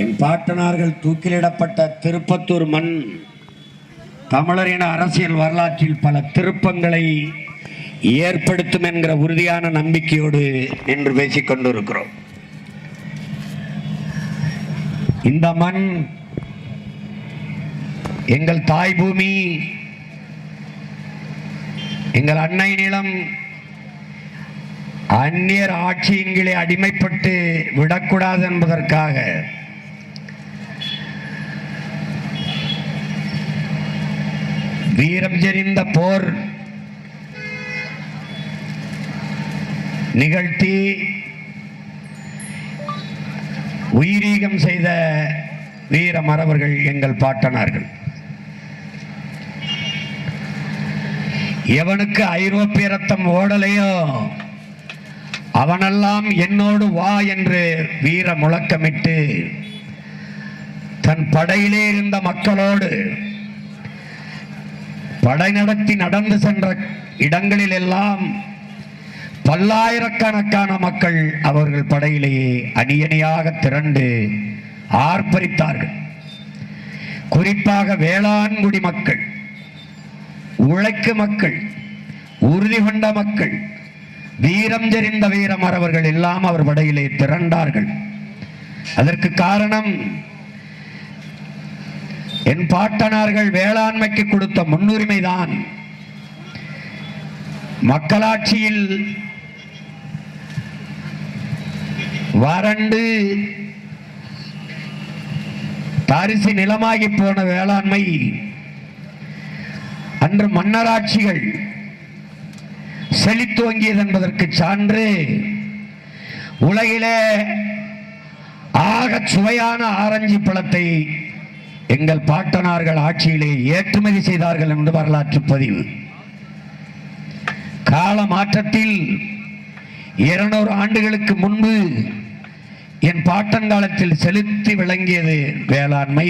என் பாட்டனார்கள் தூக்கிலிடப்பட்ட திருப்பத்தூர் மண் தமிழரின அரசியல் வரலாற்றில் பல திருப்பங்களை ஏற்படுத்தும் என்கிற உறுதியான நம்பிக்கையோடு இன்று பேசிக் கொண்டிருக்கிறோம். இந்த மண் எங்கள் தாய் பூமி, எங்கள் அன்னை நிலம் அந்நியர் ஆட்சியின் கீழே அடிமைப்பட்டு விடக்கூடாது என்பதற்காக வீரம் செறிந்த போர் நிகழ்த்தி உயிரீகம் செய்த வீர மறவர்கள் எங்கள் பாட்டனார்கள். எவனுக்கு ஐரோப்பிய ரத்தம் ஓடலையோ அவனெல்லாம் என்னோடு வா என்று வீர முழக்கமிட்டு தன் படையிலே இருந்த மக்களோடு படை நடத்தி நடந்து சென்ற இடங்களில் எல்லாம் பல்லாயிரக்கணக்கான மக்கள் அவர்கள் படையிலேயே அணியணியாக திரண்டு ஆர்ப்பரித்தார்கள். குறிப்பாக வேளாண்குடி மக்கள், உழைக்கு மக்கள், உறுதி கொண்ட மக்கள், வீரம் செறிந்த வீரமறவர்கள் எல்லாம் அவர் படையிலே திரண்டார்கள். அதற்கு காரணம் என் பாட்டனார்கள் வேளாண்மைக்கு கொடுத்த முன்னுரிமைதான். மக்களாட்சியில் வறண்டு தரிசு நிலமாகி போன வேளாண்மை அன்று மன்னராட்சிகள் செழித்தோங்கியது என்பதற்கு சான்று உலகிலே ஆக சுவையான ஆரஞ்சு பழத்தை எங்கள் பாட்டனார்கள் ஆட்சியிலே ஏற்றுமதி செய்தார்கள் என்று வரலாற்று பதிவு. கால மாற்றத்தில் 200 ஆண்டுகளுக்கு முன்பு என் பாட்டன் காலத்தில் செலுத்தி விளங்கியது வேளாண்மை.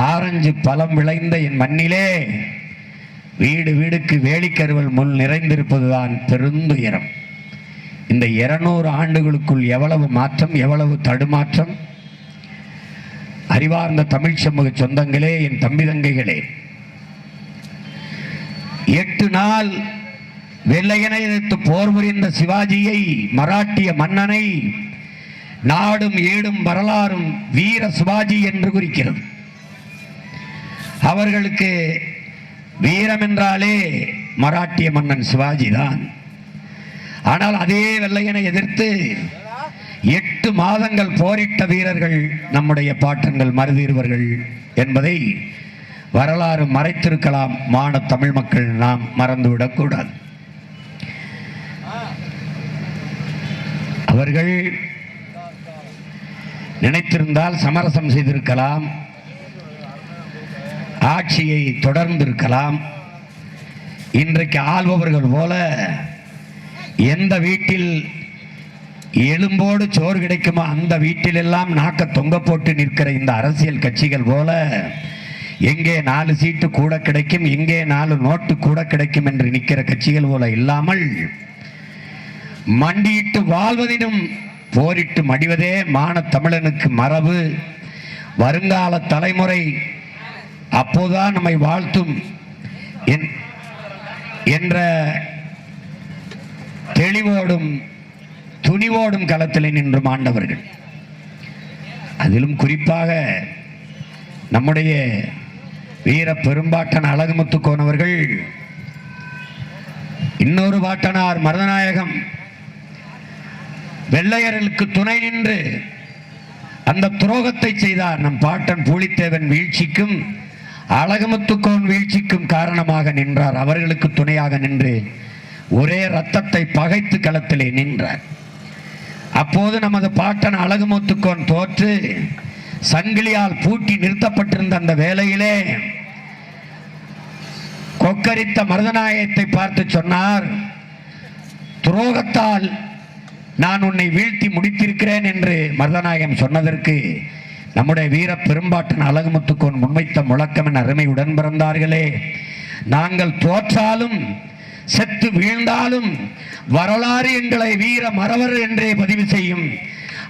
ஆரஞ்சு பழம் விளைந்த என் மண்ணிலே வீடு வீடுக்கு வேலிக்கருவல் முள் நிறைந்திருப்பதுதான் பெருந்துயரம். இந்த 200 ஆண்டுகளுக்குள் எவ்வளவு மாற்றம், எவ்வளவு தடுமாற்றம்! அறிவார்ந்த தமிழ் சமூக சொந்தங்களே, என் தம்பி தங்கைகளே, 8 நாள் வெள்ளையனை எதிர்த்து போர் புரிந்த சிவாஜியை, மராட்டிய மன்னனை நாடும் ஏடும் வரலாறும் வீர சிவாஜி என்று குறிக்கிறது. அவர்களுக்கு வீரம் என்றாலே மராட்டிய மன்னன் சிவாஜி தான். ஆனால் அதே வெள்ளையனை எதிர்த்து 8 மாதங்கள் போரிட்ட வீரர்கள் நம்முடைய பாட்டன்கள் மருதீர்வர்கள் என்பதை வரலாறு மறைத்திருக்கலாம். மான தமிழ் மக்கள் நாம் மறந்துவிடக் கூடாது. அவர்கள் நினைத்திருந்தால் சமரசம் செய்திருக்கலாம், ஆட்சியை தொடர்ந்திருக்கலாம். இன்றைக்கு ஆள்பவர்கள் போல எந்த வீட்டில் எலும்போடு சோறு கிடைக்குமோ அந்த வீட்டிலெல்லாம் நாக்க தொங்க போட்டு நிற்கிற இந்த அரசியல் கட்சிகள் போல எங்கே 4 சீட்டு கூட கிடைக்கும், எங்கே 4 நோட்டு கூட கிடைக்கும் என்று நிற்கிற கட்சிகள் போல இல்லாமல் மண்டியிட்டு வாழ்வதிலும் போரிட்டு மடிவதே மான தமிழனுக்கு மரபு. வருங்கால தலைமுறை அப்போதுதான் நம்மை வாழ்த்தும் என்ற தெளிவோடும் துணிவோடும் களத்தில் நின்று மாண்டவர்கள். அதிலும் குறிப்பாக நம்முடைய வீர பெரும்பாட்டன் அழகுமுத்துக்கோன் அவர்கள், இன்னொரு பாட்டனார் மருதநாயகம் வெள்ளையர்களுக்கு துணை நின்று அந்த துரோகத்தை செய்தார். நம் பாட்டன் பூலித்தேவன் வீழ்ச்சிக்கும் அழகுமுத்துக்கோன் வீழ்ச்சிக்கும் காரணமாக நின்றார். அவர்களுக்கு துணையாக நின்று ஒரே ரத்தத்தை பகைத்து களத்திலே நின்றார். அப்போது நமது பாட்டன் அழகுமுத்துக்கோன் தோற்று சங்கிலியால் பூட்டி நிறுத்தப்பட்டிருந்த அந்த வேளையிலே கொக்கரித்த மருதநாயகத்தை பார்த்து சொன்னார், துரோகத்தால் நான் உன்னை வீழ்த்தி முடித்திருக்கிறேன் என்று மருதநாயகம் சொன்னதற்கு நம்முடைய வீர பெரும்பாட்டன் அழகுமுத்துக்கோன் முன்வைத்த முழக்கம் என அருமை உடன் பிறந்தார்களே, நாங்கள் தோற்றாலும் செத்து வீழ்ந்தாலும் வரலாறு எங்களை வீர மறவர் என்றே பதிவு செய்யும்.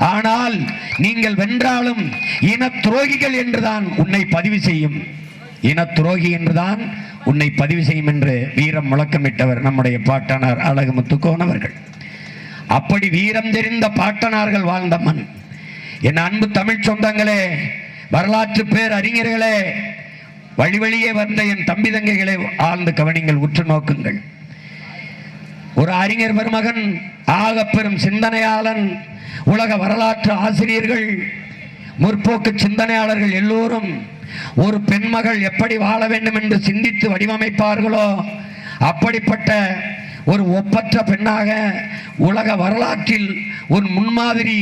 ஆனால் நீங்கள் வென்றாலும் இன துரோகிகள் என்றுதான் உன்னை பதிவு செய்யும், இன துரோகி என்றுதான் உன்னை பதிவு செய்யும் என்று வீரம் முழக்கமிட்டவர் நம்முடைய பாட்டனார் அழகு முத்துக்கோன் அவர்கள். அப்படி வீரம் தெரிந்த பாட்டனார்கள் வாழ்ந்த மண். என் அன்பு தமிழ் சொந்தங்களே, வரலாற்று பேர் அறிஞர்களே, வழி வழியே வந்த என் தம்பி தங்கைகளை ஆழ்ந்து கவனிங்கள், உற்று நோக்குங்கள். ஒரு அறிஞர் பெருமகன், ஆக பெரும் சிந்தனையாளன், உலக வரலாற்று ஆசிரியர்கள், முற்போக்கு சிந்தனையாளர்கள் எல்லோரும் ஒரு பெண்மகள் எப்படி வாழ வேண்டும் என்று சிந்தித்து வடிவமைப்பார்களோ அப்படிப்பட்ட ஒரு ஒப்பற்ற பெண்ணாக உலக வரலாற்றில் ஒரு முன்மாதிரி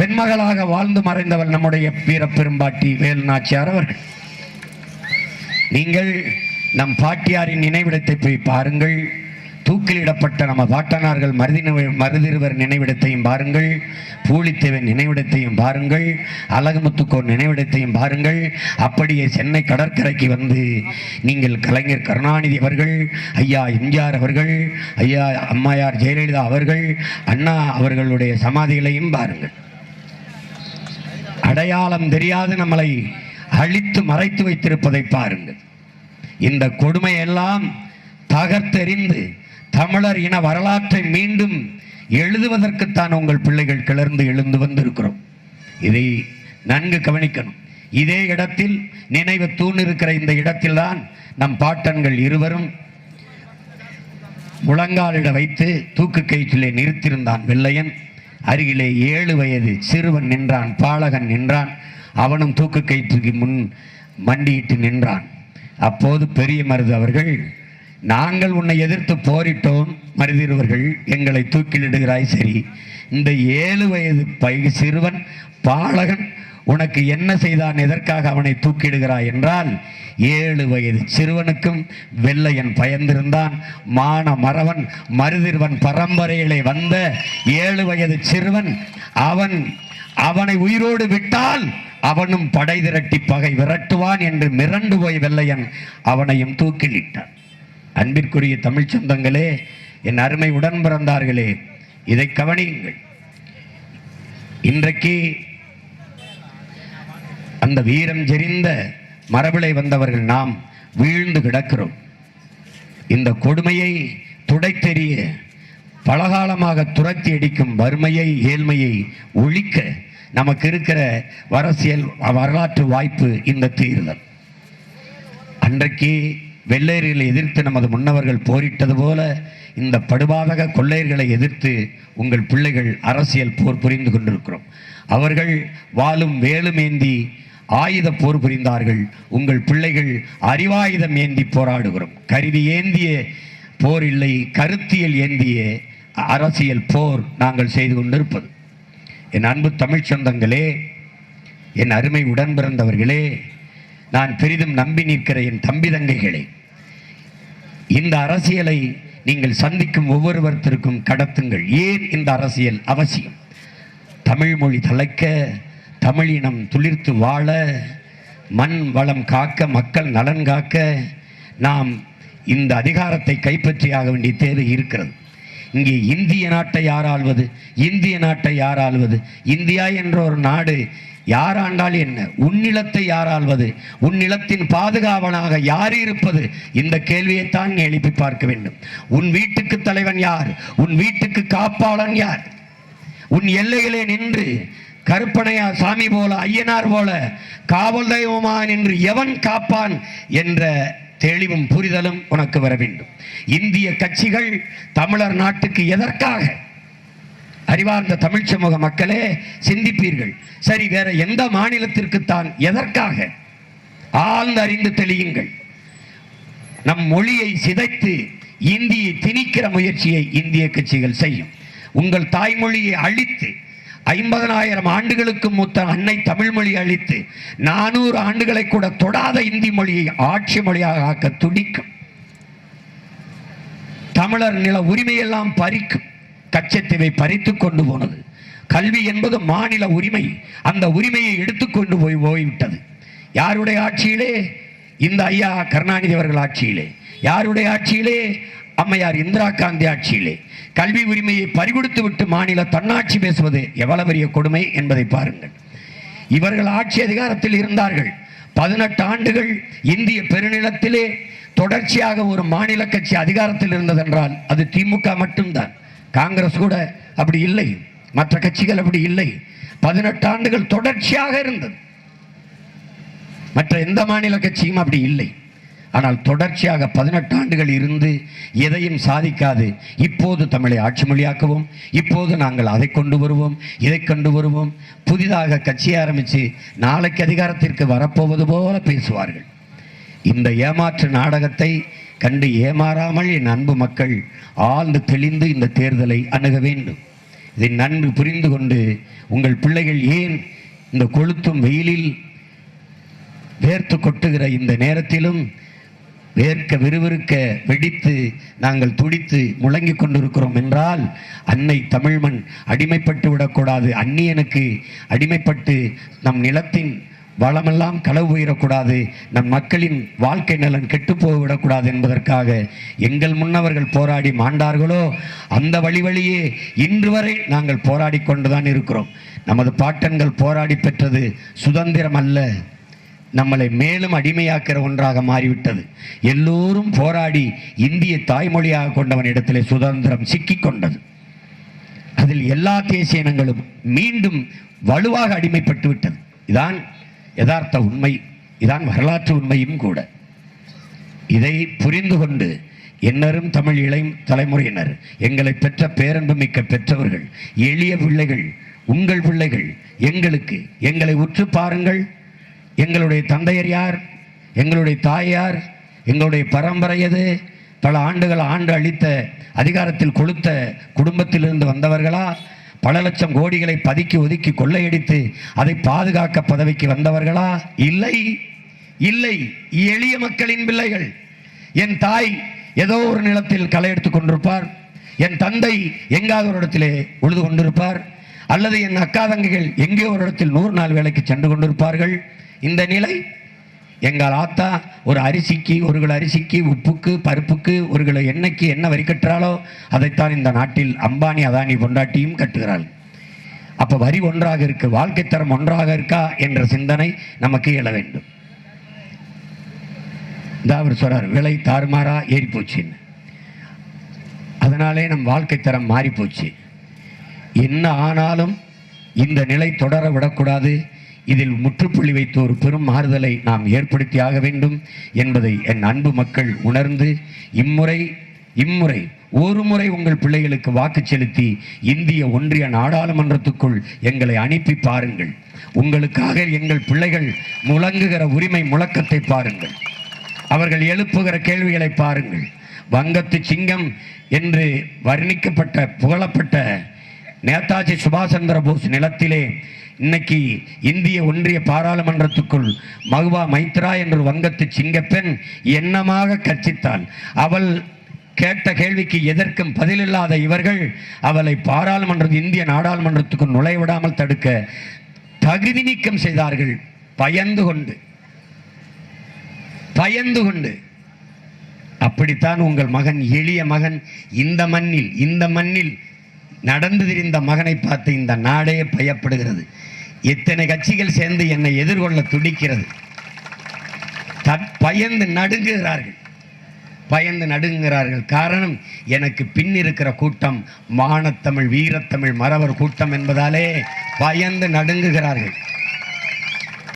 பெண்மகளாக வாழ்ந்து மறைந்தவர் நம்முடைய வீரப்பெரும்பாட்டி வேலுநாச்சியார் அவர்கள். நீங்கள் நம் பாட்டியாரின் நினைவிடத்தை போய் பாருங்கள். தூக்கிலிடப்பட்ட நம்ம பாட்டனார்கள் மருதிருவர் நினைவிடத்தையும் பாருங்கள், பூலித்தேவன் நினைவிடத்தையும் பாருங்கள், அழகுமுத்துக்கோன் நினைவிடத்தையும் பாருங்கள். அப்படியே சென்னை கடற்கரைக்கு வந்து நீங்கள் கலைஞர் கருணாநிதி அவர்கள், ஐயா எம்ஜிஆர் அவர்கள், ஐயா அம்மையார் ஜெயலலிதா அவர்கள், அண்ணா அவர்களுடைய சமாதிகளையும் பாருங்கள். அடையாளம் தெரியாது நம்மளை அழித்து மறைத்து வைத்திருப்பதை பாருங்கள். இந்த கொடுமையெல்லாம் தகர்த்தெறிந்து தமிழர் இன வரலாற்றை மீண்டும் எழுதுவதற்குத்தான் உங்கள் பிள்ளைகள் கிளர்ந்து எழுந்து வந்திருக்கிறோம். இதை நன்கு கவனிக்கணும். இதே இடத்தில் நினைவு தூண் இருக்கிற இந்த இடத்தில் தான் நம் பாட்டன்கள் இருவரும் முழங்காலிட வைத்து தூக்கு கயிற்றிலே நிறுத்தியிருந்தான் வெள்ளையன். அருகிலே 7 வயது சிறுவன் நின்றான், பாலகன் நின்றான். அவனும் தூக்கு கயிற்றுக்கு முன் மண்டியிட்டு நின்றான். அப்போது பெரிய மருது அவர்கள், நாங்கள் உன்னை எதிர்த்து போரிட்டோம், மருதிருவர்கள் எங்களை தூக்கிலிடுகிறாய், சரி, இந்த 7 வயது சிறுவன் பாலகன் உனக்கு என்ன செய்தான், எதற்காக அவனை தூக்கிடுகிறாய் என்றால், 7 வயது சிறுவனுக்கும் வெள்ளையன் பயந்திருந்தான். மான மறவன் மருதிருவன் பரம்பரையிலே வந்த 7 வயது சிறுவன், அவனை உயிரோடு விட்டால் அவனும் படை திரட்டி பகை விரட்டுவான் என்று மிரண்டு போய் வெள்ளையன் அவனையும் தூக்கிலிட்டான். அன்பிற்குரிய தமிழ் சொந்தங்களே, என் அருமை உடன் பிறந்தார்களே, இதை கவனியுங்கள். இன்றைக்கு அந்த வீரம் செறிந்த மரபிலை வந்தவர்கள் நாம் வீழ்ந்து கிடக்கிறோம். இந்த கொடுமையை துடைத்தெறிய, பலகாலமாக துரத்தி அடிக்கும் வறுமையை, ஏழ்மையை ஒழிக்க நமக்கு இருக்கிற வரலாற்று வாய்ப்பு இந்த தேர்தல். அன்றைக்கு வெள்ளையர்களை எதிர்த்து நமது முன்னவர்கள் போரிட்டது போல இந்த படுபாதக கொள்ளையர்களை எதிர்த்து உங்கள் பிள்ளைகள் அரசியல் போர் புரிந்து கொண்டிருக்கிறோம். அவர்கள் வாளும் வேலும் ஏந்தி ஆயுத போர் புரிந்தார்கள். உங்கள் பிள்ளைகள் அறிவாயுதம் ஏந்தி போராடுகிறோம். கருவி ஏந்திய போர் இல்லை, கருத்தியல் ஏந்திய அரசியல் போர் நாங்கள் செய்து கொண்டிருப்பது. என் அன்பு தமிழ் சொந்தங்களே, என் அருமை உடன் பிறந்தவர்களே, நான் பெரிதும் நம்பி நிற்கிற என் தம்பி தங்கைகளே, இந்த அரசியலை நீங்கள் சந்திக்கும் ஒவ்வொருவருக்கும் கடத்துங்கள். ஏன் இந்த அரசியல் அவசியம்? தமிழ் மொழி தலைக்க, தமிழினம் துளிர்த்து வாழ, மண் வளம் காக்க, மக்கள் நலன் காக்க நாம் இந்த அதிகாரத்தை கைப்பற்றியாக வேண்டிய தேவை இருக்கிறது. இங்கே இந்திய நாட்டை யார் ஆள்வது? இந்திய நாட்டை யார் ஆள்வது? இந்தியா என்ற ஒரு நாடு யார் ஆண்டால் என்ன? உன்னிலத்தை யார் ஆள்வது? உன்னிலத்தின் பாதுகாவலாக யார் இருப்பது? இந்த கேள்வியைத்தான் நீ எழுப்பி பார்க்க வேண்டும். உன் வீட்டுக்கு தலைவன் யார்? உன் வீட்டுக்கு காப்பாளன் யார்? உன் எல்லைகளே நின்று கருப்பனையா சாமி போல, ஐயனார் போல, காவல் தெய்வமா நின்று எவன் காப்பான் என்ற தெளிவும் புரிதலும் உனக்கு வர வேண்டும். இந்திய கட்சிகள் தமிழர் நாட்டுக்கு எதற்காக? அறிவார்ந்த தமிழ் சமூக மக்களே சிந்திப்பீர்கள். சரி, வேற எந்த மாநிலத்திற்குத்தான், எதற்காக? ஆழ்ந்து அறிந்து தெளியுங்கள். நம் மொழியை சிதைத்து இந்தியை திணிக்கிற முயற்சியை இந்திய கட்சிகள் செய்யும். உங்கள் தாய்மொழியை அழித்து 50,000 ஆண்டுகளுக்கு மூத்த அன்னை தமிழ் மொழி அழித்து 400 ஆண்டுகளை கூட தொடாத இந்தி மொழியை ஆட்சி மொழியாக ஆக்க துடிக்கும். தமிழர் நில உரிமையெல்லாம் பறிக்கும். கச்சத்தீவை பறித்து கொண்டு போனது. கல்வி என்பது மாநில உரிமை. அந்த உரிமையை எடுத்துக்கொண்டு போய்விட்டது. யாருடைய ஆட்சியிலே? இந்த ஐயா கருணாநிதி அவர்கள் ஆட்சியிலே. யாருடைய ஆட்சியிலே? அம்மையார் இந்திரா காந்தி ஆட்சியிலே கல்வி உரிமையை பறிகொடுத்து விட்டு மாநில தன்னாட்சி பேசுவது எவ்வளவு பெரிய கொடுமை என்பதை பாருங்கள். இவர்கள் ஆட்சி அதிகாரத்தில் இருந்தார்கள். 18 ஆண்டுகள் இந்திய பெருநிலத்திலே தொடர்ச்சியாக ஒரு மாநில கட்சி அதிகாரத்தில் இருந்ததென்றால் அது திமுக மட்டும்தான். காங்கிரஸ் கூட அப்படி இல்லை, மற்ற கட்சிகள் அப்படி இல்லை. 18 ஆண்டுகள் தொடர்ச்சியாக இருந்தது. மற்ற எந்த மாநில கட்சியும் அப்படி இல்லை. ஆனால் தொடர்ச்சியாக 18 ஆண்டுகள் இருந்து எதையும் சாதிக்காது. இப்போது தமிழை ஆட்சி மொழியாக்குவோம், இப்போது நாங்கள் அதை கொண்டு வருவோம், இதை கொண்டு வருவோம், புதிதாக கட்சி ஆரம்பித்து நாளைக்கு அதிகாரத்திற்கு வரப்போவது போல பேசுவார்கள். இந்த ஏமாற்று நாடகத்தை கண்டு ஏமாறாமல் என் அன்பு மக்கள் ஆழ்ந்து தெளிந்து இந்த தேர்தலை அணுக வேண்டும். இதை நன்கு புரிந்து கொண்டு உங்கள் பிள்ளைகள் ஏன் இந்த கொளுத்தும் வெயிலில் வேர்த்து கொட்டுகிற இந்த நேரத்திலும் வேர்க்க விறுவிறுக்க வெடித்து நாங்கள் துடித்து முழங்கிக் கொண்டிருக்கிறோம் என்றால் அன்னை தமிழ்மண் அடிமைப்பட்டு விடக்கூடாது, அந்நியனுக்கு அடிமைப்பட்டு நம் நிலத்தின் வளமெல்லாம் களவு போயிடக்கூடாது, நம் மக்களின் வாழ்க்கை நலன் கெட்டுப்போய்விடக்கூடாது என்பதற்காக எங்கள் முன்னவர்கள் போராடி மாண்டார்களோ அந்த வழியே இன்று வரை நாங்கள் போராடி கொண்டுதான் இருக்கிறோம். நமது பாட்டன்கள் போராடி பெற்றது சுதந்திரம் அல்ல, நம்மளை மேலும் அடிமையாக்கிற ஒன்றாக மாறிவிட்டது. எல்லோரும் போராடி இந்திய தாய்மொழியாக கொண்டவன் இடத்திலே சுதந்திரம் சிக்கிக் கொண்டது. அதில் எல்லா தேசிய இனங்களும் மீண்டும் வலுவாக அடிமைப்பட்டு விட்டது. இதான் யதார்த்த உண்மை, இதான் வரலாற்று உண்மையும் கூட. இதை புரிந்து கொண்டு என்னரும் தமிழ் தலைமுறையினர், எங்களை பெற்ற பேரன்பு மிக்க பெற்றவர்கள், எளிய பிள்ளைகள், உங்கள் பிள்ளைகள் எங்களை உற்று பாருங்கள். எங்களுடைய தந்தையர் யார், எங்களுடைய தாயார், எங்களுடைய பரம்பரை எது, பல ஆண்டுகள் ஆண்டு அளித்த அதிகாரத்தில் கொளுத்த குடும்பத்திலிருந்து வந்தவர்களா, பல லட்சம் கோடிகளை பதுக்கி ஒதுக்கி கொள்ளையடித்து அதை பாதுகாக்க பதவிக்கு வந்தவர்களா? இல்லை இல்லை, எளிய மக்களின் பிள்ளைகள். என் தாய் ஏதோ ஒரு நிலத்தில் களை எடுத்துக் கொண்டிருப்பார், என் தந்தை எங்காவது ஒரு இடத்திலே உழுது கொண்டிருப்பார், அல்லது என் அக்கா தங்கைகள் எங்கே ஒரு இடத்தில் 100 நாள் வேலைக்கு சென்று கொண்டிருப்பார்கள். இந்த நிலை எங்கள் ஆத்தா ஒரு அரிசிக்கு, ஒரு கிலோ அரிசிக்கு, உப்புக்கு, பருப்புக்கு, ஒரு கிலோ எண்ணெய்க்கு என்ன வரி கட்டுறாளோ அதைத்தான் இந்த நாட்டில் அம்பானி அதானி பொண்டாட்டியும் கட்டுகிறாள். அப்போ வரி ஒன்றாக இருக்கு, வாழ்க்கை தரம் ஒன்றாக இருக்கா என்ற சிந்தனை நமக்கு எழ வேண்டும். அவர் சொல்றார், விலை தாறுமாறா ஏறி போச்சுன்னு. அதனாலே நம் வாழ்க்கை தரம் மாறி போச்சு. என்ன ஆனாலும் இந்த நிலை தொடர விடக்கூடாது. இதில் முற்றுப்புள்ளி வைத்து ஒரு பெரும் மாறுதலை நாம் ஏற்படுத்தி ஆக வேண்டும் என்பதை என் அன்பு மக்கள் உணர்ந்து இம்முறை ஒரு முறை உங்கள் பிள்ளைகளுக்கு வாக்கு செலுத்தி இந்திய ஒன்றிய நாடாளுமன்றத்துக்குள் எங்களை அனுப்பி பாருங்கள். உங்களுக்காக எங்கள் பிள்ளைகள் முழங்குகிற உரிமை முழக்கத்தை பாருங்கள், அவர்கள் எழுப்புகிற கேள்விகளை பாருங்கள். வங்கத்து சிங்கம் என்று வர்ணிக்கப்பட்ட புகழப்பட்ட நேதாஜி சுபாஷ் சந்திர போஸ் நிலத்திலே இன்னைக்கு இந்திய ஒன்றிய பாராளுமன்றத்துக்குள் மகுவா மைத்ரா என்று வங்கத்து சிங்கப்பெண் என்னமாக கர்ச்சித்தாள். அவள் கேட்ட கேள்விக்கு எதற்கும் பதிலில்லாத இவர்கள் அவளை இந்திய நாடாளுமன்றத்துக்கு நுழைவிடாமல் தடுக்க தகுதி நீக்கம் செய்தார்கள். பயந்து கொண்டு. அப்படித்தான் உங்கள் மகன், எளிய மகன், இந்த மண்ணில் நடந்து திரிந்த மகனை பார்த்து இந்த நாடே பயப்படுகிறது. எத்தனை கட்சிகள் சேர்ந்து என்னை எதிர்கொள்ள துடிக்கிறது. பயந்து நடுங்குகிறார்கள். காரணம், எனக்கு பின் இருக்கிற கூட்டம் மானத்தமிழ், வீரத்தமிழ், மறவர் கூட்டம் என்பதாலே பயந்து நடுங்குகிறார்கள்.